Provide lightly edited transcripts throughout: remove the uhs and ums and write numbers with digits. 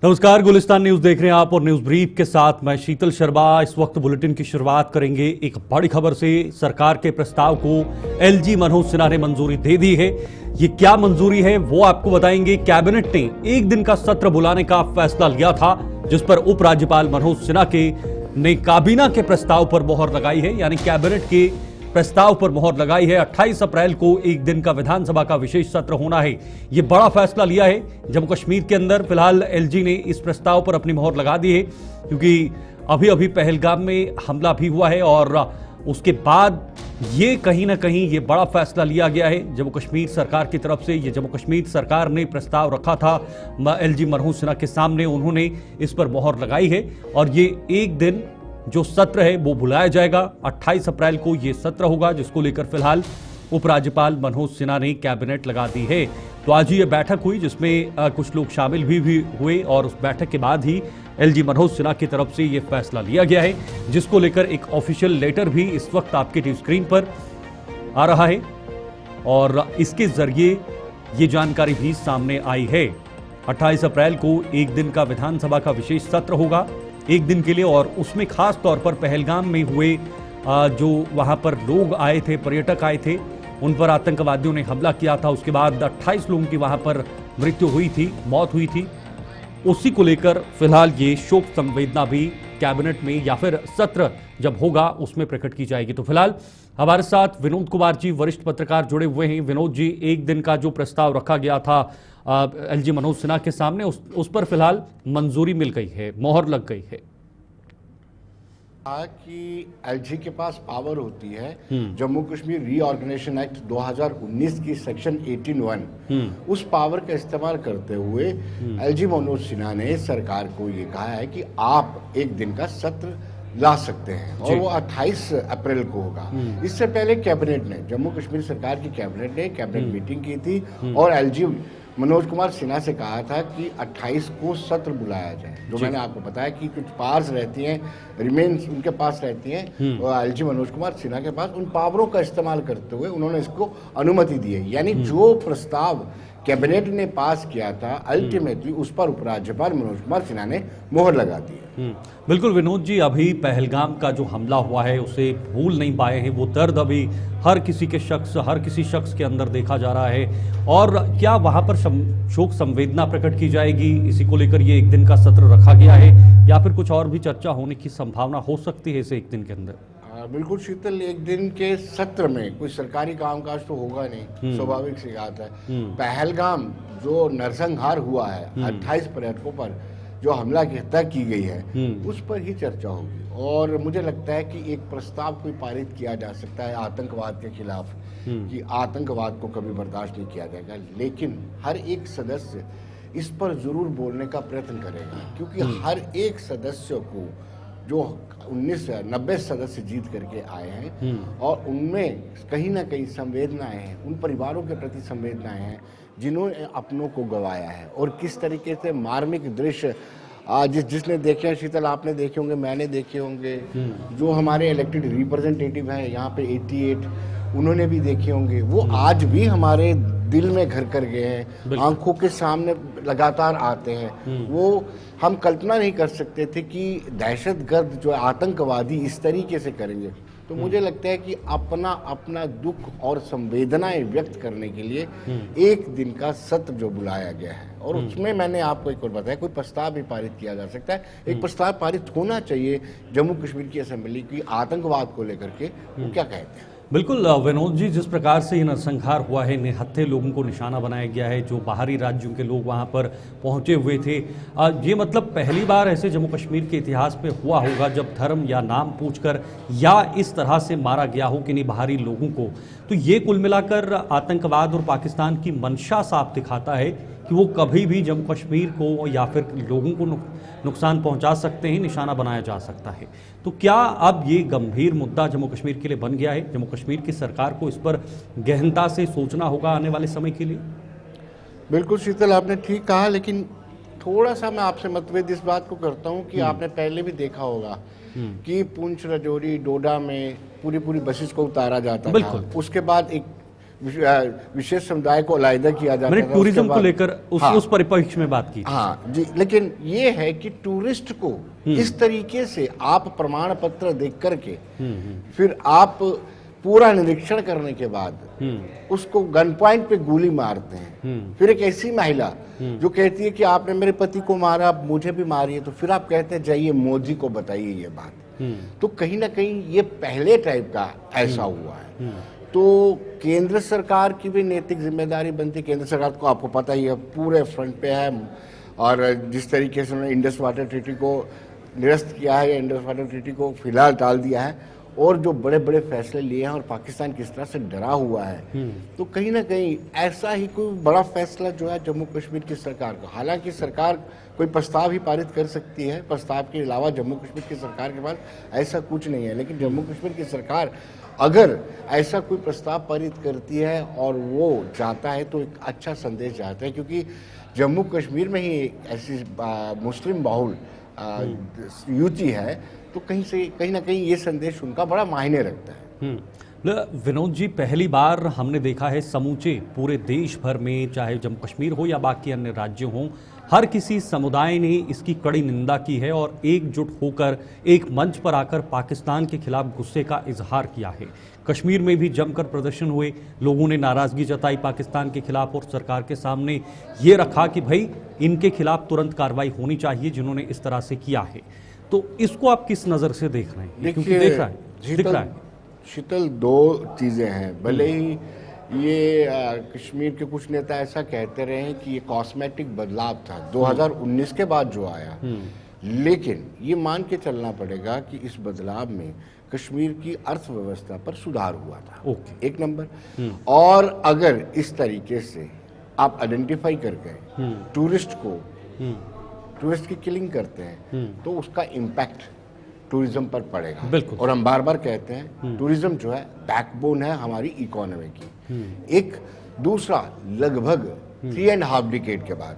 नमस्कार, गुलिस्तान न्यूज देख रहे हैं आप और न्यूज ब्रीफ के साथ मैं शीतल शर्मा। इस वक्त बुलेटिन की शुरुआत करेंगे एक बड़ी खबर से। सरकार के प्रस्ताव को एलजी मनोज सिन्हा ने मंजूरी दे दी है। ये क्या मंजूरी है वो आपको बताएंगे। कैबिनेट ने एक दिन का सत्र बुलाने का फैसला लिया था, जिस पर उपराज्यपाल मनोज सिन्हा ने काबीना के प्रस्ताव पर मोहर लगाई है, यानी कैबिनेट के प्रस्ताव पर मोहर लगाई है। 28 अप्रैल को एक दिन का विधानसभा का विशेष सत्र होना है। यह बड़ा फैसला लिया है जम्मू कश्मीर के अंदर। फिलहाल एलजी ने इस प्रस्ताव पर अपनी मोहर लगा दी है, क्योंकि अभी अभी पहलगाम में हमला भी हुआ है और उसके बाद ये कहीं ना कहीं ये बड़ा फैसला लिया गया है जम्मू कश्मीर सरकार की तरफ से। ये जम्मू कश्मीर सरकार ने प्रस्ताव रखा था एलजी मनोज सिन्हा के सामने, उन्होंने इस पर मोहर लगाई है और ये एक दिन जो सत्र है वो बुलाया जाएगा। 28 अप्रैल को ये सत्र होगा, जिसको लेकर फिलहाल उपराज्यपाल मनोज सिन्हा ने कैबिनेट लगा दी है। तो आज ये बैठक हुई जिसमें कुछ लोग शामिल भी हुए और उस बैठक के बाद ही एलजी मनोज सिन्हा की तरफ से ये फैसला लिया गया है, जिसको लेकर एक ऑफिशियल लेटर भी इस वक्त आपके टीवी स्क्रीन पर आ रहा है और इसके जरिए ये जानकारी भी सामने आई है। 28 अप्रैल को एक दिन का विधानसभा का विशेष सत्र होगा, एक दिन के लिए, और उसमें खास तौर पर पहलगाम में हुए जो वहां पर लोग आए थे, पर्यटक आए थे, उन पर आतंकवादियों ने हमला किया था। उसके बाद 28 लोगों की वहां पर मृत्यु हुई थी, मौत हुई थी। उसी को लेकर फिलहाल ये शोक संवेदना भी कैबिनेट में या फिर सत्र जब होगा उसमें प्रकट की जाएगी। तो फिलहाल हमारे साथ विनोद कुमार जी, वरिष्ठ पत्रकार, जुड़े हुए हैं। विनोद जी, एक दिन का जो प्रस्ताव रखा गया था एलजी मनोज सिन्हा के सामने, उस पर फिलहाल मंजूरी मिल गई है, मोहर लग गई है। कि एलजी के पास पावर होती है जम्मू कश्मीर रीऑर्गेनाइजेशन एक्ट 2019 की सेक्शन 18(1), उस पावर का इस्तेमाल करते हुए एलजी मनोज सिन्हा ने सरकार को ये कहा है कि आप एक दिन का सत्र ला सकते हैं और वो 28 अप्रैल को होगा। इससे पहले कैबिनेट ने, जम्मू कश्मीर सरकार की कैबिनेट ने कैबिनेट मीटिंग की थी और एलजी मनोज कुमार सिन्हा से कहा था कि 28 को सत्र बुलाया जाए। जो मैंने आपको बताया कि कुछ पावर्स रहती हैं, रिमेन्स उनके पास रहती हैं और एलजी मनोज कुमार सिन्हा के पास, उन पावरों का इस्तेमाल करते हुए उन्होंने इसको अनुमति दी है। यानी जो प्रस्ताव कैबिनेट ने पास किया था, अल्टीमेटली उस पर उपराज्यपाल मनोज कुमार सिन्हा ने मोहर लगा दी है। बिल्कुल विनोद जी, अभी पहलगाम का जो हमला हुआ है उसे भूल नहीं पाए हैं। वो दर्द अभी हर किसी शख्स के अंदर देखा जा रहा है। और क्या वहां पर शोक संवेदना प्रकट की जाएगी, इसी को लेकर ये एक दिन का सत्र रखा गया है, या फिर कुछ और भी चर्चा होने की संभावना हो सकती है इसे एक दिन के अंदर? बिल्कुल शीतल, एक दिन के सत्र में कोई सरकारी कामकाज तो होगा नहीं, स्वाभाविक सी बात है। पहलगाम जो नरसंहार हुआ है, 28 पर्यटकों पर जो हमला की हत्या की गई है, उस पर ही चर्चा होगी। और मुझे लगता है कि एक प्रस्ताव कोई पारित किया जा सकता है आतंकवाद के खिलाफ, कि आतंकवाद को कभी बर्दाश्त नहीं किया जाएगा, लेकिन हर एक सदस्य इस पर जरूर बोलने का प्रयत्न करेगा, क्योंकि हर एक सदस्य को जो 90 सदस्य जीत करके आए हैं और उनमें कहीं ना कहीं संवेदनाएं हैं, उन परिवारों के प्रति संवेदनाएं हैं जिन्होंने अपनों को गंवाया है। और किस तरीके से मार्मिक दृश्य जिसने देखे हैं, शीतल आपने देखे होंगे, मैंने देखे होंगे, जो हमारे इलेक्टेड रिप्रेजेंटेटिव हैं यहाँ पे 88, उन्होंने भी देखे होंगे। वो आज भी हमारे दिल में घर कर गए हैं, आंखों के सामने लगातार आते हैं। वो हम कल्पना नहीं कर सकते थे कि दहशतगर्द जो आतंकवादी इस तरीके से करेंगे। तो मुझे लगता है कि अपना दुख और संवेदनाएं व्यक्त करने के लिए एक दिन का सत्र जो बुलाया गया है, और उसमें मैंने आपको एक और बताया, कोई प्रस्ताव भी पारित किया जा सकता है। एक प्रस्ताव पारित होना चाहिए जम्मू कश्मीर की असेंबली की आतंकवाद को लेकर के, वो क्या कहते हैं। बिल्कुल विनोद जी, जिस प्रकार से ये नरसंहार हुआ है, निहत्थे लोगों को निशाना बनाया गया है, जो बाहरी राज्यों के लोग वहाँ पर पहुँचे हुए थे, ये मतलब पहली बार ऐसे जम्मू कश्मीर के इतिहास में हुआ होगा जब धर्म या नाम पूछकर या इस तरह से मारा गया हो किन्हीं बाहरी लोगों को। तो ये कुल मिलाकर आतंकवाद और पाकिस्तान की मंशा साफ दिखाता है कि वो कभी भी जम्मू कश्मीर को या फिर लोगों को नुकसान पहुंचा सकते हैं, निशाना बनाया जा सकता है। तो क्या अब ये गंभीर मुद्दा जम्मू कश्मीर के लिए बन गया है? जम्मू कश्मीर की सरकार को इस पर गहनता से सोचना होगा आने वाले समय के लिए। बिल्कुल शीतल, आपने ठीक कहा, लेकिन थोड़ा सा मैं आपसे मतभेद इस बात को करता हूँ कि आपने पहले भी देखा होगा कि पुंछ, राजौरी, डोडा में पूरी बसेस को उतारा जाता था। उसके बाद एक विशेष समुदाय को अलग किया जाता मैंने था। टूरिज्म उसके को बाद- लेकर हाँ, उस परिप्रेक्ष्य में बात की। हाँ जी, लेकिन ये है कि टूरिस्ट को इस तरीके से आप प्रमाण पत्र देख करके फिर आप पूरा निरीक्षण करने के बाद उसको गन पॉइंट पे गोली मारते हैं। फिर एक ऐसी महिला जो कहती है कि आपने मेरे पति को मारा, आप मुझे भी मारिए, तो फिर आप कहते हैं जाइए मोदी को बताइए ये बात। तो कहीं ना कहीं ये पहले टाइप का ऐसा हुआ है। तो केंद्र सरकार की भी नैतिक जिम्मेदारी बनती है। केंद्र सरकार को आपको पता ही है पूरे फ्रंट पे है, और जिस तरीके से उन्होंने इंडस वाटर ट्रीटी को निरस्त किया है या इंडस वाटर ट्रीटी को फिलहाल टाल दिया है, और जो बड़े बड़े फैसले लिए हैं और पाकिस्तान किस तरह से डरा हुआ है, तो कहीं ना कहीं ऐसा ही कोई बड़ा फैसला जो है जम्मू कश्मीर की सरकार का, हालांकि सरकार कोई प्रस्ताव ही पारित कर सकती है, प्रस्ताव के अलावा जम्मू कश्मीर की सरकार के पास ऐसा कुछ नहीं है, लेकिन जम्मू कश्मीर की सरकार अगर ऐसा कोई प्रस्ताव पारित करती है और वो चाहता है तो एक अच्छा संदेश जाता है, क्योंकि जम्मू कश्मीर में ही ऐसी मुस्लिम बहुल युति है, तो कहीं ना कहीं ये संदेश उनका बड़ा मायने रखता है। विनोद जी, पहली बार हमने देखा है समूचे पूरे देश भर में, चाहे जम्मू कश्मीर हो या बाकी अन्य राज्य हों, हर किसी समुदाय ने इसकी कड़ी निंदा की है और एकजुट होकर एक मंच पर आकर पाकिस्तान के खिलाफ गुस्से का इजहार किया है। कश्मीर में भी जमकर प्रदर्शन हुए, लोगों ने नाराजगी जताई पाकिस्तान के खिलाफ और सरकार के सामने ये रखा कि भाई इनके खिलाफ तुरंत कार्रवाई होनी चाहिए जिन्होंने इस तरह से किया है। तो इसको आप किस नज़र से देख रहे हैं? क्योंकि दिख रहा है शीतल, दो चीज़ें हैं। भले ही ये कश्मीर के कुछ नेता ऐसा कहते रहे हैं कि ये कॉस्मेटिक बदलाव था 2019 के बाद जो आया, लेकिन ये मान के चलना पड़ेगा कि इस बदलाव में कश्मीर की अर्थव्यवस्था पर सुधार हुआ था। एक नंबर। और अगर इस तरीके से आप आइडेंटिफाई करके टूरिस्ट की किलिंग करते हैं तो उसका इम्पैक्ट टूरिज्म पर पड़ेगा। बिल्कुल। और हम बार बार कहते हैं टूरिज्म जो है बैकबोन है हमारी इकोनॉमी की। एक दूसरा, लगभग 3.5 डिकेड के बाद,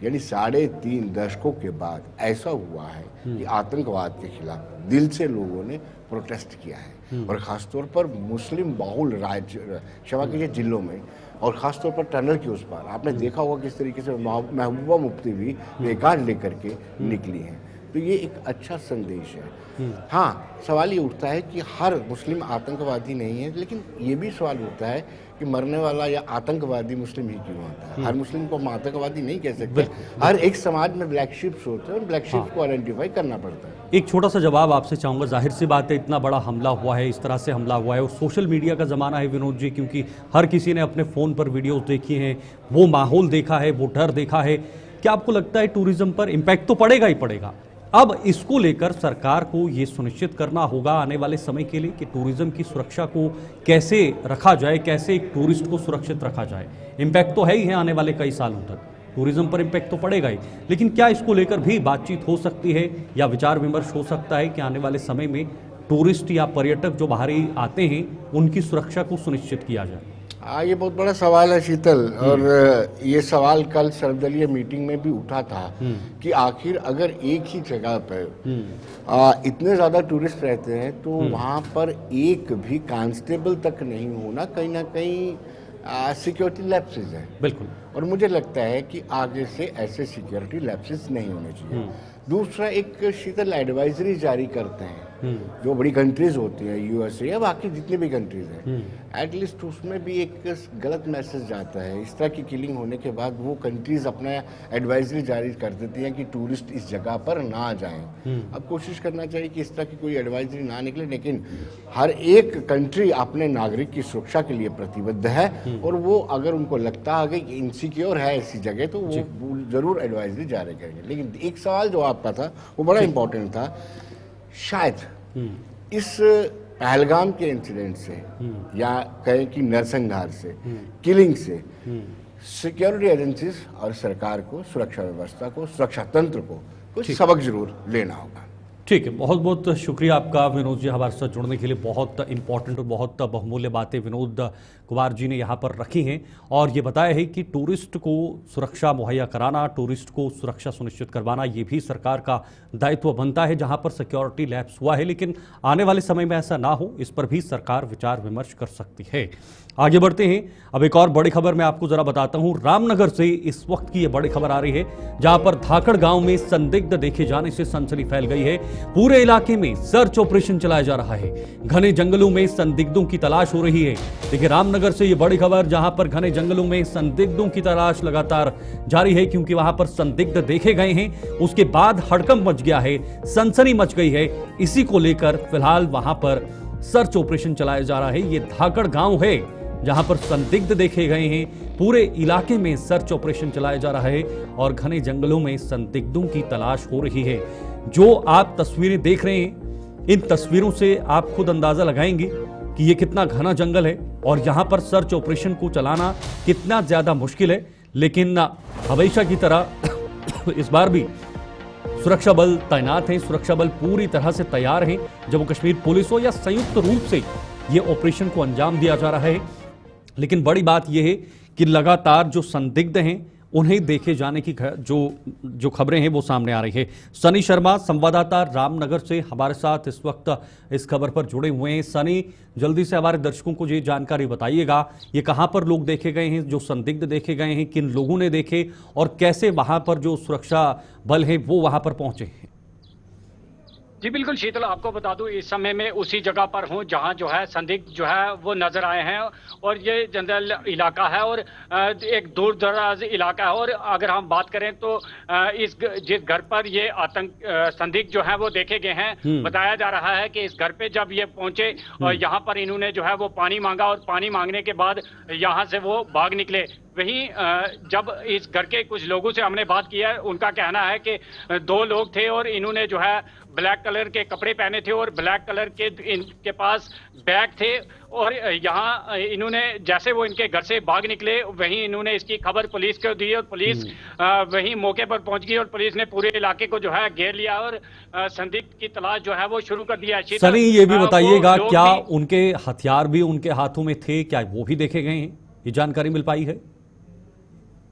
यानी 3.5 दशकों के बाद ऐसा हुआ है कि आतंकवाद के खिलाफ दिल से लोगों ने प्रोटेस्ट किया है, और खासतौर पर मुस्लिम बहुल राज्य क्षमा कीजिए जिलों में, और खासतौर पर टनल के उस पार आपने देखा होगा किस तरीके से महबूबा मुफ्ती भी प्लेकार्ड लेकर के निकली हैं। तो ये एक अच्छा संदेश है। हाँ, सवाल ये उठता है कि हर मुस्लिम आतंकवादी नहीं है, लेकिन ये भी सवाल उठता है कि मरने वाला या आतंकवादी मुस्लिम ही क्यों होता है। हर मुस्लिम को हम आतंकवादी नहीं कह सकते। हर एक समाज में ब्लैक शिप्स होते हैं और ब्लैक शिप्स को आइडेंटिफाई करना पड़ता है। एक छोटा सा जवाब आपसे चाहूंगा। जाहिर सी बात है, इतना बड़ा हमला हुआ है, इस तरह से हमला हुआ है, और सोशल मीडिया का ज़माना है विनोद जी, क्योंकि हर किसी ने अपने फ़ोन पर वीडियोस देखी हैं, वो माहौल देखा है, वो डर देखा है। क्या आपको लगता है टूरिज्म पर इम्पैक्ट तो पड़ेगा ही पड़ेगा? अब इसको लेकर सरकार को ये सुनिश्चित करना होगा आने वाले समय के लिए कि टूरिज्म की सुरक्षा को कैसे रखा जाए, कैसे एक टूरिस्ट को सुरक्षित रखा जाए। इम्पैक्ट तो है ही है, आने वाले कई सालों तक टूरिज्म पर इम्पैक्ट तो पड़ेगा ही, लेकिन क्या इसको लेकर भी बातचीत हो सकती है या विचार विमर्श हो सकता है कि आने वाले समय में टूरिस्ट या पर्यटक जो बाहरी आते हैं उनकी सुरक्षा को सुनिश्चित किया जाए? हाँ, ये बहुत बड़ा सवाल है शीतल, और ये सवाल कल सर्वदलीय मीटिंग में भी उठा था कि आखिर अगर एक ही जगह पर इतने ज़्यादा टूरिस्ट रहते हैं तो वहाँ पर एक भी कांस्टेबल तक नहीं होना कहीं ना कहीं सिक्योरिटी लैप्सेस है। बिल्कुल। और मुझे लगता है कि आगे से ऐसे सिक्योरिटी लैप्सेस नहीं होने चाहिए। दूसरा, एक शीतल एडवाइजरी जारी करते हैं जो बड़ी कंट्रीज होती हैं, यूएसए या बाकी जितनी भी कंट्रीज हैं, एटलीस्ट उसमें भी एक गलत मैसेज जाता है। इस तरह की किलिंग होने के बाद वो कंट्रीज अपना एडवाइजरी जारी कर देती हैं कि टूरिस्ट इस जगह पर ना जाएं। अब कोशिश करना चाहिए कि इस तरह की कोई एडवाइजरी ना निकले, लेकिन हर एक कंट्री अपने नागरिक की सुरक्षा के लिए प्रतिबद्ध है, और वो अगर उनको लगता है कि इनसिक्योर है ऐसी जगह तो वो जरूर एडवाइजरी जारी करेंगे। लेकिन एक सवाल जो आपका था वो बड़ा इंपॉर्टेंट था। शायद इस पहलगाम के इंसिडेंट से या कहें कि नरसंहार से, किलिंग से, सिक्योरिटी एजेंसीज और सरकार को, सुरक्षा व्यवस्था को, सुरक्षा तंत्र को कुछ सबक जरूर लेना होगा। ठीक है, बहुत बहुत शुक्रिया आपका विनोद जी हमारे साथ जुड़ने के लिए। बहुत इंपॉर्टेंट और बहुत बहुमूल्य बातें विनोद कुमार जी ने यहाँ पर रखी हैं, और ये बताया है कि टूरिस्ट को सुरक्षा मुहैया कराना, टूरिस्ट को सुरक्षा सुनिश्चित करवाना, ये भी सरकार का दायित्व बनता है जहाँ पर सिक्योरिटी लैप्स हुआ है। लेकिन आने वाले समय में ऐसा ना हो, इस पर भी सरकार विचार विमर्श कर सकती है। आगे बढ़ते हैं। अब एक और बड़ी खबर मैं आपको जरा बताता हूं। रामनगर से इस वक्त की यह बड़ी खबर आ रही है, जहां पर धाकड़ गांव में संदिग्ध देखे जाने से सनसनी फैल गई है। पूरे इलाके में सर्च ऑपरेशन चलाया जा रहा है। घने जंगलों में संदिग्धों की तलाश हो रही है। देखिए, रामनगर से यह बड़ी खबर, जहां पर घने जंगलों में संदिग्धों की तलाश लगातार जारी है, क्योंकि वहां पर संदिग्ध देखे गए हैं। उसके बाद हड़कंप मच गया है, सनसनी मच गई है। इसी को लेकर फिलहाल वहां पर सर्च ऑपरेशन चलाया जा रहा है। ये धाकड़ गांव है जहां पर संदिग्ध देखे गए हैं। पूरे इलाके में सर्च ऑपरेशन चलाया जा रहा है और घने जंगलों में संदिग्धों की तलाश हो रही है। जो आप तस्वीरें देख रहे हैं, इन तस्वीरों से आप खुद अंदाजा लगाएंगे कि ये कितना घना जंगल है और यहां पर सर्च ऑपरेशन को चलाना कितना ज्यादा मुश्किल है। लेकिन हमेशा की तरह इस बार भी सुरक्षा बल तैनात हैं, सुरक्षा बल पूरी तरह से तैयार हैं। जम्मू कश्मीर पुलिस हो या संयुक्त रूप से ये ऑपरेशन को अंजाम दिया जा रहा है। लेकिन बड़ी बात यह है कि लगातार जो संदिग्ध हैं उन्हें देखे जाने की जो खबरें हैं वो सामने आ रही है। सनी शर्मा संवाददाता रामनगर से हमारे साथ इस वक्त इस खबर पर जुड़े हुए हैं। सनी, जल्दी से हमारे दर्शकों को ये जानकारी बताइएगा, ये कहां पर लोग देखे गए हैं, जो संदिग्ध देखे गए हैं, किन लोगों ने देखे और कैसे वहां पर जो सुरक्षा बल है वो वहां पर पहुंचे हैं? जी बिल्कुल शीतल, आपको बता दूं इस समय में उसी जगह पर हूं जहां जो है संदिग्ध जो है वो नजर आए हैं। और ये जंगल इलाका है और एक दूर दराज इलाका है। और अगर हम बात करें तो जिस घर पर ये संदिग्ध जो है वो देखे गए हैं, बताया जा रहा है कि इस घर पे जब ये पहुंचे और यहाँ पर इन्होंने जो है वो पानी मांगा और पानी मांगने के बाद यहाँ से वो भाग निकले। वहीं जब इस घर के कुछ लोगों से हमने बात की है, उनका कहना है कि 2 लोग थे और इन्होंने जो है ब्लैक कलर के कपड़े पहने थे और ब्लैक कलर के इनके पास बैग थे। और यहाँ इन्होंने जैसे वो इनके घर से भाग निकले, वहीं इन्होंने इसकी खबर पुलिस को दी और पुलिस वहीं मौके पर पहुंच गई और पुलिस ने पूरे इलाके को जो है घेर लिया और संदिग्ध की तलाश जो है वो शुरू कर दिया। सनी, ये भी बताइएगा, क्या उनके हथियार भी उनके हाथों में थे, क्या वो भी देखे गए हैं? ये जानकारी मिल पाई है?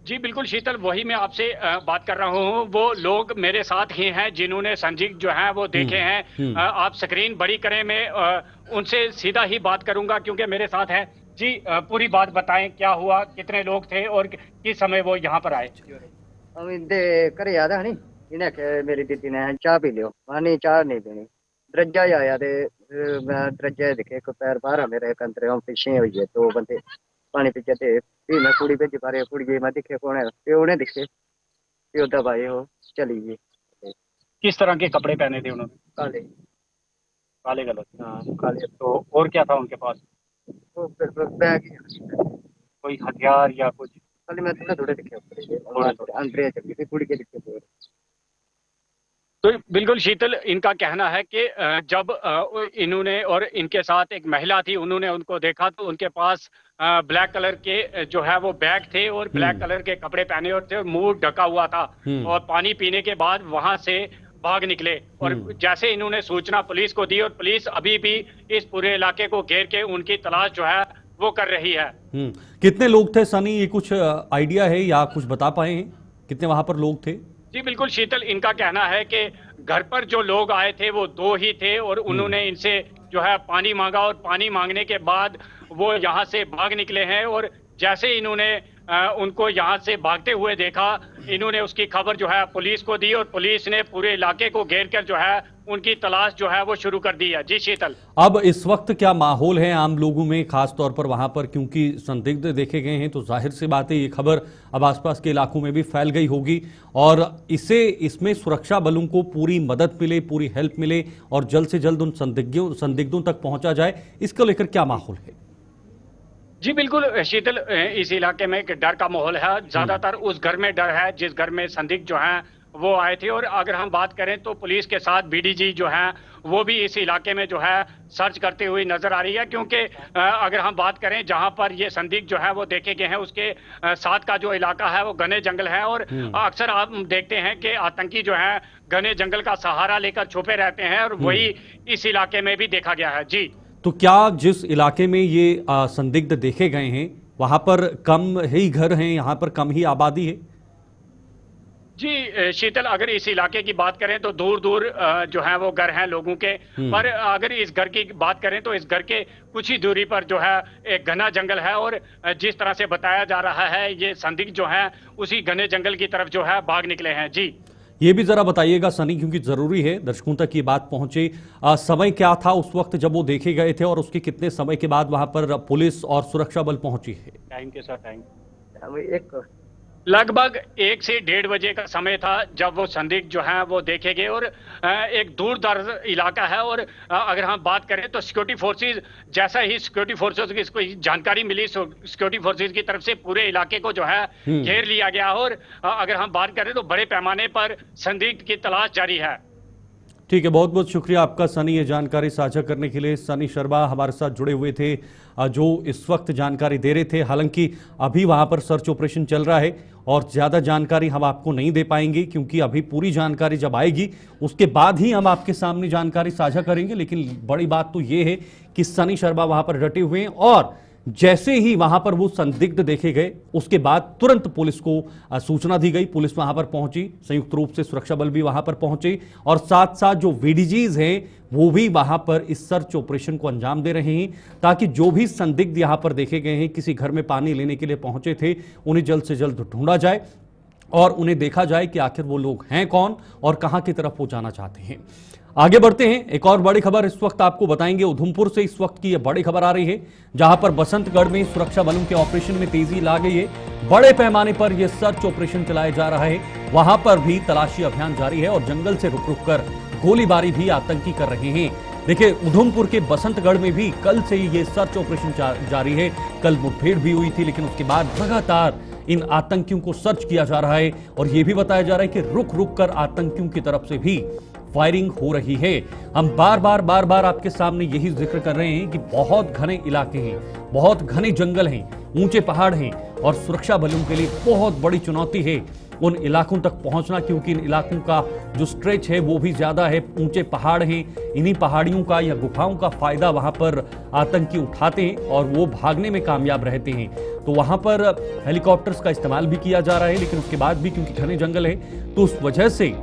जी बिल्कुल शीतल, वही मैं आपसे बात कर रहा हूँ। वो लोग मेरे साथ ही हैं जिन्होंने संदिग्ध जो है वो देखे हैं। आप स्क्रीन बड़ी करें, मैं उनसे सीधा ही बात करूंगा क्योंकि मेरे साथ है। जी पूरी बात बताएं, क्या हुआ, कितने लोग थे और किस समय वो यहाँ पर आए? घरे आया था नी, इन्हें आख्या मेरी दीदी ने चाह पी लियो, नहीं चाह नहीं पीनी। दरजा आया ते मैं दरजा दिखे एक पैर बाहर मेरे एक अंदर पिछे हुई है, 2 बंदे पानी पीछे थे। फिर मैं कुड़ी भेजी पा रही, कुड़ी मैं दिखे कौन है, प्यो ने दिखे, प्यो दबाए हो चली गई। किस तरह के कपड़े पहने थे उन्होंने? काले काले कलर। हाँ काले। तो और क्या था उनके पास? वो फिर बैग कोई हथियार या कुछ? खाली मैं थोड़े दिखे अंदर चली थी, कुड़ी के दिखे थे। तो बिल्कुल शीतल, इनका कहना है कि जब इन्होंने और इनके साथ एक महिला थी, उन्होंने उनको देखा तो उनके पास ब्लैक कलर के जो है वो बैग थे और ब्लैक कलर के कपड़े पहने हुए थे और मुंह ढका हुआ था। और पानी पीने के बाद वहां से भाग निकले। और जैसे इन्होंने सूचना पुलिस को दी और पुलिस अभी भी इस पूरे इलाके को घेर के उनकी तलाश जो है वो कर रही है। कितने लोग थे सनी, ये कुछ आइडिया है या कुछ बता पाए हैं, कितने वहां पर लोग थे? जी बिल्कुल शीतल, इनका कहना है कि घर पर जो लोग आए थे वो 2 ही थे और उन्होंने इनसे जो है पानी मांगा और पानी मांगने के बाद वो यहाँ से भाग निकले हैं। और जैसे इन्होंने उनको यहाँ से भागते हुए देखा, इन्होंने उसकी खबर जो है पुलिस को दी और पुलिस ने पूरे इलाके को घेर कर जो है उनकी तलाश जो है वो शुरू कर दी है। जी शीतल, अब इस वक्त क्या माहौल है आम लोगों में, खास तौर पर वहां पर, क्योंकि संदिग्ध देखे गए हैं तो जाहिर सी बात है ये खबर अब आसपास के इलाकों में भी फैल गई होगी और इसमें सुरक्षा बलों को पूरी मदद मिले, पूरी हेल्प मिले और जल्द से जल्द उन संदिग्धों तक पहुंचा जाए, इसको लेकर क्या माहौल है? जी बिल्कुल शीतल, इस इलाके में एक डर का माहौल है। ज्यादातर उस घर में डर है जिस घर में संदिग्ध जो हैं वो आए थे। और अगर हम बात करें तो पुलिस के साथ बीडीजी जो है वो भी इस इलाके में जो है सर्च करते हुए नजर आ रही है। क्योंकि अगर हम बात करें जहां पर ये संदिग्ध जो है वो देखे गए हैं उसके साथ का जो इलाका है वो घने जंगल है। और अक्सर आप देखते हैं कि आतंकी जो है घने जंगल का सहारा लेकर छुपे रहते हैं और वही इस इलाके में भी देखा गया है। जी, तो क्या जिस इलाके में ये संदिग्ध देखे गए हैं वहां पर कम ही घर हैं, यहाँ पर कम ही आबादी है? जी शीतल, अगर इस इलाके की बात करें तो दूर दूर जो है वो घर हैं लोगों के, पर अगर इस घर की बात करें तो इस घर के कुछ ही दूरी पर जो है एक घना जंगल है, और जिस तरह से बताया जा रहा है ये संदिग्ध जो है उसी घने जंगल की तरफ जो है भाग निकले हैं। जी ये भी जरा बताइएगा सनी, क्योंकि जरूरी है दर्शकों तक ये बात पहुंचे। समय क्या था उस वक्त जब वो देखे गए थे, और उसके कितने समय के बाद वहां पर पुलिस और सुरक्षा बल पहुंची है? टाइम के साथ टाइम अभी एक लगभग 1 से 1:30 बजे का समय था जब वो संदिग्ध जो है वो देखे गए, और एक दूर दराज इलाका है, और अगर हम बात करें तो सिक्योरिटी फोर्सेज, जैसा ही सिक्योरिटी फोर्सेज की इसको जानकारी मिली, सिक्योरिटी फोर्सेज की तरफ से पूरे इलाके को जो है घेर लिया गया, और अगर हम बात करें तो बड़े पैमाने पर संदिग्ध की तलाश जारी है। ठीक है, बहुत बहुत शुक्रिया आपका सनी, ये जानकारी साझा करने के लिए। सनी शर्मा हमारे साथ जुड़े हुए थे, जो इस वक्त जानकारी दे रहे थे। हालांकि अभी वहां पर सर्च ऑपरेशन चल रहा है और ज़्यादा जानकारी हम आपको नहीं दे पाएंगे, क्योंकि अभी पूरी जानकारी जब आएगी उसके बाद ही हम आपके सामने जानकारी साझा करेंगे। लेकिन बड़ी बात तो ये है कि सनी शर्मा वहां पर डटे हुए हैं, और जैसे ही वहां पर वो संदिग्ध देखे गए उसके बाद तुरंत पुलिस को सूचना दी गई। पुलिस वहां पर पहुंची, संयुक्त रूप से सुरक्षा बल भी वहां पर पहुंचे, और साथ साथ जो वीडीजीज हैं वो भी वहां पर इस सर्च ऑपरेशन को अंजाम दे रहे हैं, ताकि जो भी संदिग्ध यहां पर देखे गए हैं, किसी घर में पानी लेने के लिए पहुंचे थे, उन्हें जल्द से जल्द ढूंढा जाए और उन्हें देखा जाए कि आखिर वो लोग हैं कौन और कहां की तरफ वो जाना चाहते हैं। आगे बढ़ते हैं, एक और बड़ी खबर इस वक्त आपको बताएंगे। उधमपुर से इस वक्त की यह बड़ी खबर आ रही है, जहां पर बसंतगढ़ में सुरक्षा बलों के ऑपरेशन में तेजी ला गई है। बड़े पैमाने पर यह सर्च ऑपरेशन चलाया जा रहा है, वहां पर भी तलाशी अभियान जारी है और जंगल से रुक रुक कर गोलीबारी भी आतंकी कर रहे हैं। देखिए, उधमपुर के बसंतगढ़ में भी कल से ही ये सर्च ऑपरेशन जारी है। कल मुठभेड़ भी हुई थी, लेकिन उसके बाद लगातार इन आतंकियों को सर्च किया जा रहा है, और यह भी बताया जा रहा है कि रुक रुक कर आतंकियों की तरफ से भी फायरिंग हो रही है। हम बार बार आपके सामने यही जिक्र कर रहे हैं कि बहुत घने इलाके हैं, बहुत घने जंगल हैं, ऊंचे पहाड़ हैं, और सुरक्षा बलों के लिए बहुत बड़ी चुनौती है उन इलाकों तक पहुंचना, क्योंकि इन इलाकों का जो स्ट्रेच है वो भी ज्यादा है, ऊंचे पहाड़ हैं। इन्हीं पहाड़ियों का या गुफाओं का फायदा वहां पर आतंकी उठाते हैं और वो भागने में कामयाब रहते हैं। तो वहां पर हेलीकॉप्टर्स का इस्तेमाल भी किया जा रहा है, लेकिन उसके बाद भी क्योंकि घने जंगल है तो उस वजह से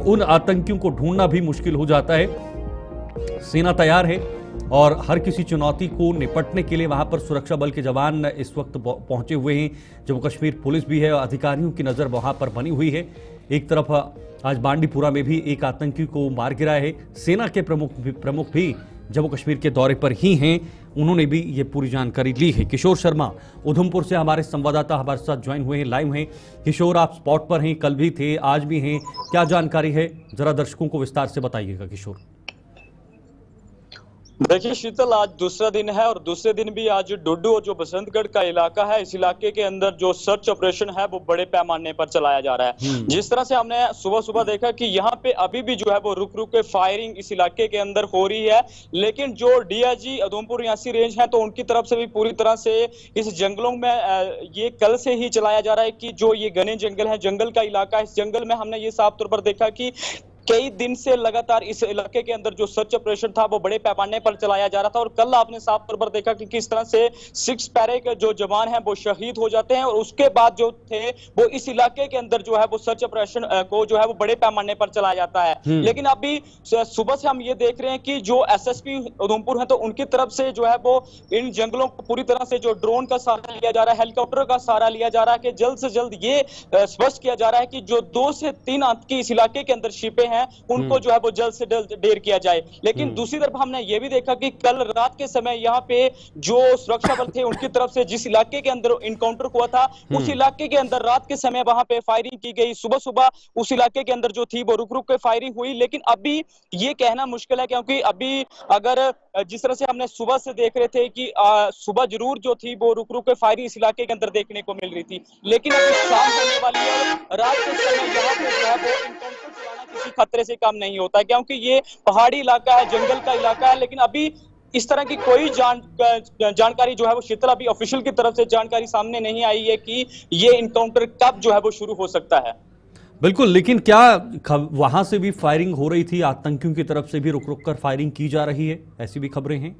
उन आतंकियों को ढूंढना भी मुश्किल हो जाता है। सेना तैयार है और हर किसी चुनौती को निपटने के लिए वहां पर सुरक्षा बल के जवान इस वक्त पहुंचे हुए हैं। जम्मू कश्मीर पुलिस भी है, अधिकारियों की नजर वहां पर बनी हुई है। एक तरफ आज बांडीपुरा में भी एक आतंकी को मार गिराया है। सेना के प्रमुख भी जम्मू कश्मीर के दौरे पर ही हैं, उन्होंने भी ये पूरी जानकारी ली है। किशोर शर्मा उधमपुर से हमारे संवाददाता हमारे साथ ज्वाइन हुए हैं, लाइव हैं। किशोर, आप स्पॉट पर हैं, कल भी थे, आज भी हैं, क्या जानकारी है जरा दर्शकों को विस्तार से बताइएगा किशोर। देखिए शीतल, आज दूसरा दिन है और दूसरे दिन भी आज डुड्डू और जो बसंतगढ़ का इलाका है, इस इलाके के अंदर जो सर्च ऑपरेशन है वो बड़े पैमाने पर चलाया जा रहा है। जिस तरह से हमने सुबह सुबह देखा कि यहाँ पे अभी भी जो है वो रुक रुक के फायरिंग इस इलाके के अंदर हो रही है, लेकिन जो डीआईजी उधमपुर रियासी रेंज है तो उनकी तरफ से भी पूरी तरह से इस जंगलों में ये कल से ही चलाया जा रहा है कि जो ये घने जंगल है, जंगल का इलाका है, इस जंगल में हमने ये साफ तौर पर देखा कि कई दिन से लगातार इस इलाके के अंदर जो सर्च ऑपरेशन था वो बड़े पैमाने पर चलाया जा रहा था। और कल आपने साफ तौर पर देखा कि किस तरह से 6 पैरे के जो जवान हैं वो शहीद हो जाते हैं, और उसके बाद जो थे वो इस इलाके के अंदर जो है वो सर्च ऑपरेशन को जो है वो बड़े पैमाने पर चलाया जाता है। लेकिन अभी सुबह से हम ये देख रहे हैं कि जो एसएसपी उधमपुर है तो उनकी तरफ से जो है वो इन जंगलों को पूरी तरह से जो ड्रोन का सहारा लिया जा रहा है, हेलीकॉप्टर का सहारा लिया जा रहा है कि जल्द से जल्द ये स्पष्ट किया जा रहा है कि जो 2 से 3 आतंकी इस इलाके के अंदर छिपे हैं उनको जो है वो जल्द से जल्द ढेर किया जाए। लेकिन दूसरी तरफ हमने ये भी देखा कि कल रात के समय यहाँ पे जो सुरक्षा बल थे उनकी तरफ से जिस इलाके के अंदर इनकाउंटर हुआ था उस इलाके के अंदर रात के समय वहां पे फायरिंग की गई। सुबह सुबह उस इलाके के अंदर जो थी वो रुक रुक के फायरिंग हुई, लेकिन अभी ये कहना मुश्किल है, क्योंकि अभी अगर जिस तरह से हमने सुबह से देख रहे थे कि सुबह जरूर जो थी वो रुक रुक के फायरिंग इस इलाके के अंदर देखने को मिल रही थी, लेकिन अभी शाम होने वाली है और रात के समय यहाँ पे जो है वो इनकाउंटर चलाना किसी खतरे से कम नहीं होता, क्योंकि ये पहाड़ी इलाका है, जंगल का इलाका है। लेकिन अभी इस तरह की कोई जानकारी जो है वो शीतल अभी ऑफिशियल की तरफ से जानकारी सामने नहीं आई है कि ये इनकाउंटर कब जो है वो शुरू हो सकता है। बिल्कुल, लेकिन क्या वहां से भी फायरिंग हो रही थी, आतंकियों की तरफ से भी रुक रुक कर फायरिंग की जा रही है, ऐसी भी खबरें हैं?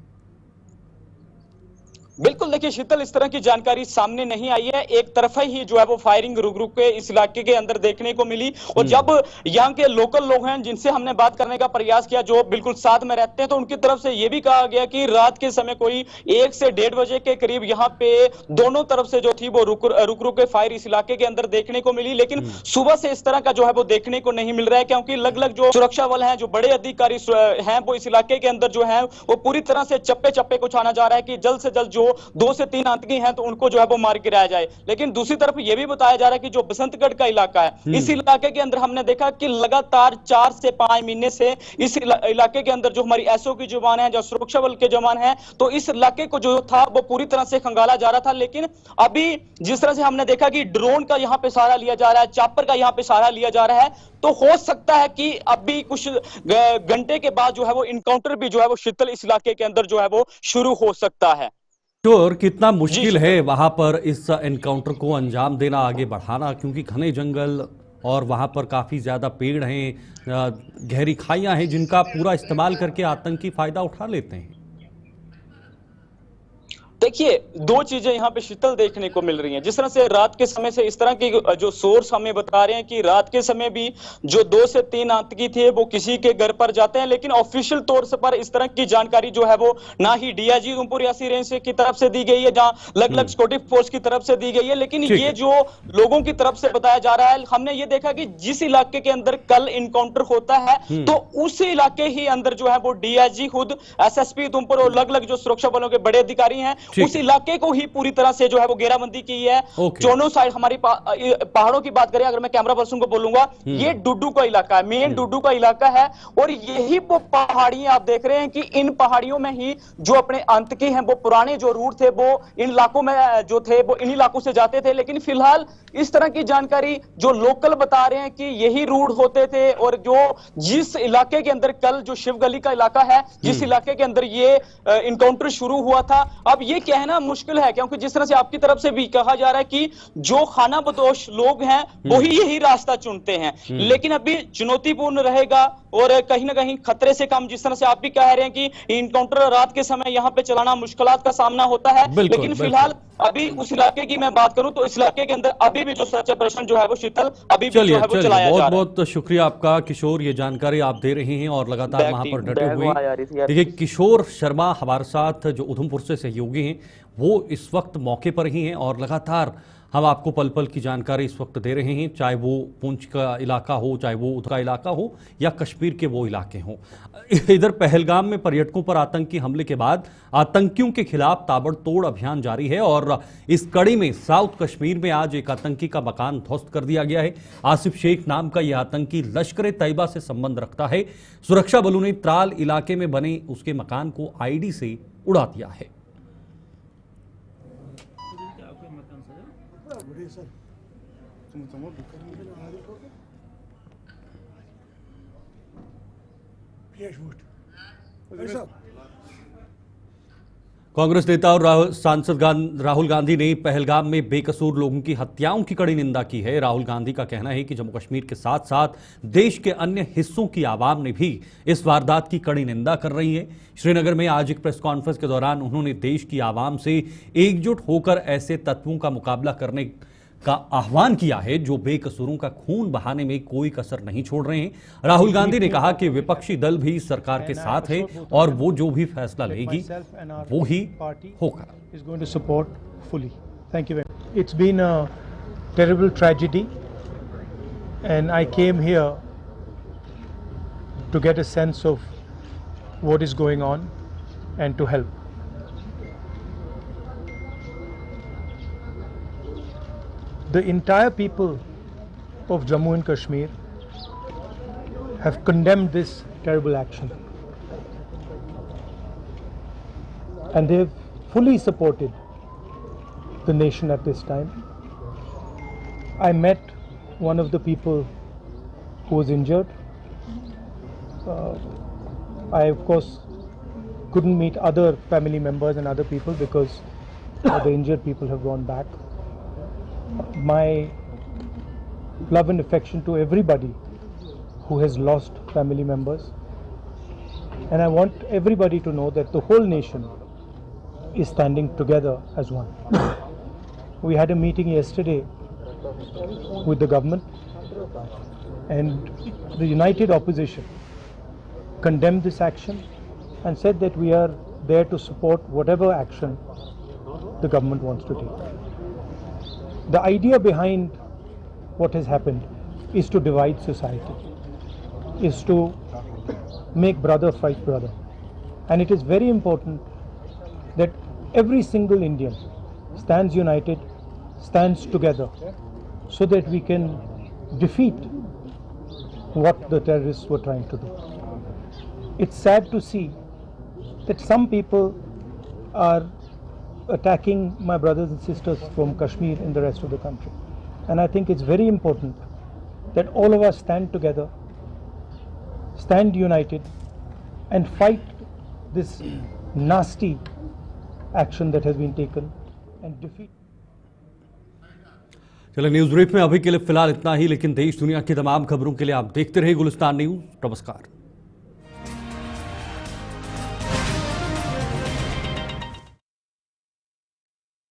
बिल्कुल, फिलहाल देखिए शीतल, इस तरह की जानकारी सामने नहीं आई है। एक तरफा ही जो है वो फायरिंग रुक रुक के इस इलाके के अंदर देखने को मिली। और जब यहाँ के लोकल लोग हैं जिनसे हमने बात करने का प्रयास किया, जो बिल्कुल साथ में रहते हैं, तो उनकी तरफ से यह भी कहा गया कि रात के समय कोई 1 से 1:30 बजे के करीब यहाँ पे दोनों तरफ से जो थी वो रुक रुक के फायर इस इलाके के अंदर देखने को मिली। लेकिन सुबह से इस तरह का जो है वो देखने को नहीं मिल रहा है, क्योंकि अलग अलग जो सुरक्षा बल हैं, जो बड़े अधिकारी हैं, वो इस इलाके के अंदर जो है वो पूरी तरह से चप्पे चप्पे को छाना जा रहा है कि जल्द से जल्द जो 2 से 3 आतंकी हैं तो उनको जो है वो मार गिराया जाए। लेकिन दूसरी तरफ यह भी बताया जा रहा है कि जो बसंतगढ़ का इलाका है, इस इलाके के अंदर हमने देखा कि लगातार 4 से 5 महीने से इस इलाके के अंदर जो हमारी एसओ की जवान है, जो सुरक्षा बल के जवान हैं, तो इस इलाके को जो था वो पूरी तरह से खंगाला जा रहा था। लेकिन अभी जिस तरह से हमने देखा कि ड्रोन का यहां पे सहारा लिया जा रहा है, चॉपर का यहां पे सहारा लिया जा रहा है, तो हो सकता है कि अभी कुछ घंटे के बाद जो है वो इनकाउंटर भी जो है वो शीतल इस इलाके के अंदर जो है वो शुरू हो सकता है। और कितना मुश्किल है वहां पर इस एनकाउंटर को अंजाम देना, आगे बढ़ाना, क्योंकि घने जंगल और वहां पर काफी ज्यादा पेड़ हैं, गहरी खाइयां हैं जिनका पूरा इस्तेमाल करके आतंकी फायदा उठा लेते हैं। देखिए, 2 चीजें यहाँ पे शीतल देखने को मिल रही हैं। जिस तरह से रात के समय से इस तरह की जो सोर्स हमें बता रहे हैं कि रात के समय भी जो 2 से 3 आतंकी थे वो किसी के घर पर जाते हैं, लेकिन ऑफिशियल तौर से पर इस तरह की जानकारी जो है वो ना ही डीआईजी उधमपुर यासी रेंज की तरफ से दी गई है, जहां अलग अलग सिक्योरिटी फोर्स की तरफ से दी गई है। लेकिन ये जो लोगों की तरफ से बताया जा रहा है, हमने ये देखा कि जिस इलाके के अंदर कल इनकाउंटर होता है तो उस इलाके ही अंदर जो है वो डीआईजी खुद, एसएसपी उधमपुर और अलग अलग जो सुरक्षा बलों के बड़े अधिकारी हैं, उस इलाके को ही पूरी तरह से जो है वो घेराबंदी की है। दोनों साइड हमारी पहाड़ों की बात करें, अगर मैं कैमरा पर्सन को बोलूंगा, ये डुड्डू का इलाका है, मेन डुड्डू का इलाका है। और यही वो पहाड़ियां आप देख रहे हैं कि इन पहाड़ियों में ही जो अपने आतंकी हैं वो पुराने जो रूट थे वो इन इलाकों में जो थे वो इन इलाकों से जाते थे। लेकिन फिलहाल इस तरह की जानकारी जो लोकल बता रहे हैं कि यही रूट होते थे। और जो जिस इलाके के अंदर कल जो शिवगली का इलाका है, जिस इलाके के अंदर ये इनकाउंटर शुरू हुआ था, अब ये कहना मुश्किल है, क्योंकि जिस तरह से आपकी तरफ से भी कहा जा रहा है कि जो खाना बदोश लोग हैं वही यही रास्ता चुनते हैं। लेकिन अभी चुनौतीपूर्ण रहेगा और कहीं ना कहीं खतरे से कम, जिस तरह से आप भी कह रहे हैं कि इनकाउंटर रात के समय यहां पे चलाना मुश्किलात का सामना होता है। लेकिन फिलहाल अभी उस इलाके की मैं बात करूं तो इस इलाके के अंदर अभी भी जो सर्च ऑपरेशन जो है वो शीतल अभी भी जो है वो चलाया जा रहा है। बहुत बहुत शुक्रिया आपका किशोर, ये जानकारी आप दे रहे हैं और लगातार वहां पर डटे हुए। देखिए, किशोर शर्मा हमारे साथ जो उधमपुर से सहयोगी हैं वो इस वक्त मौके पर ही हैं और लगातार हम आपको पल पल की जानकारी इस वक्त दे रहे हैं, चाहे वो पुंछ का इलाका हो, चाहे वो उधर का इलाका हो या कश्मीर के वो इलाके हों। इधर पहलगाम में पर्यटकों पर आतंकी हमले के बाद आतंकियों के खिलाफ ताबड़तोड़ अभियान जारी है और इस कड़ी में साउथ कश्मीर में आज एक आतंकी का मकान ध्वस्त कर दिया गया है। आसिफ शेख नाम का यह आतंकी लश्कर तैयबा से संबंध रखता है। सुरक्षा बलों ने त्राल इलाके में बने उसके मकान को आईडी से उड़ा दिया है। कांग्रेस नेता और सांसद राहुल गांधी ने पहलगाम में बेकसूर लोगों की हत्याओं की कड़ी निंदा की है। राहुल गांधी का कहना है कि जम्मू कश्मीर के साथ साथ देश के अन्य हिस्सों की आवाम ने भी इस वारदात की कड़ी निंदा कर रही है। श्रीनगर में आज एक प्रेस कॉन्फ्रेंस के दौरान उन्होंने देश की आवाम से एकजुट होकर ऐसे तत्वों का मुकाबला करने का आह्वान किया है जो बेकसूरों का खून बहाने में कोई कसर नहीं छोड़ रहे हैं। राहुल गांधी ने कहा कि विपक्षी दल भी सरकार के साथ है और वो जो भी फैसला लेगी वो ही होगा। It's been a terrible tragedy and I came here to get a sense of what is going on and to help. The entire people of Jammu and Kashmir have condemned this terrible action and they have fully supported the nation at this time. I met one of the people who was injured. I of course couldn't meet other family members and other people because the injured people have gone back. My love and affection to everybody who has lost family members, and I want everybody to know that the whole nation is standing together as one. We had a meeting yesterday with the government, and the united opposition condemned this action and said that we are there to support whatever action the government wants to take. The idea behind what has happened is to divide society, is to make brother fight brother. And it is very important that every single Indian stands united, stands together, so that we can defeat what the terrorists were trying to do. It's sad to see that some people are attacking my brothers and sisters from Kashmir and the rest of the country. And I think it's very important that all of us stand together, stand united, and fight this nasty action that has been taken and defeat. चलिए news brief में अभी के लिए फिलहाल इतना ही, लेकिन देश दुनिया की तमाम खबरों के लिए आप देखते रहिए गुलिस्तान न्यूज। नमस्कार।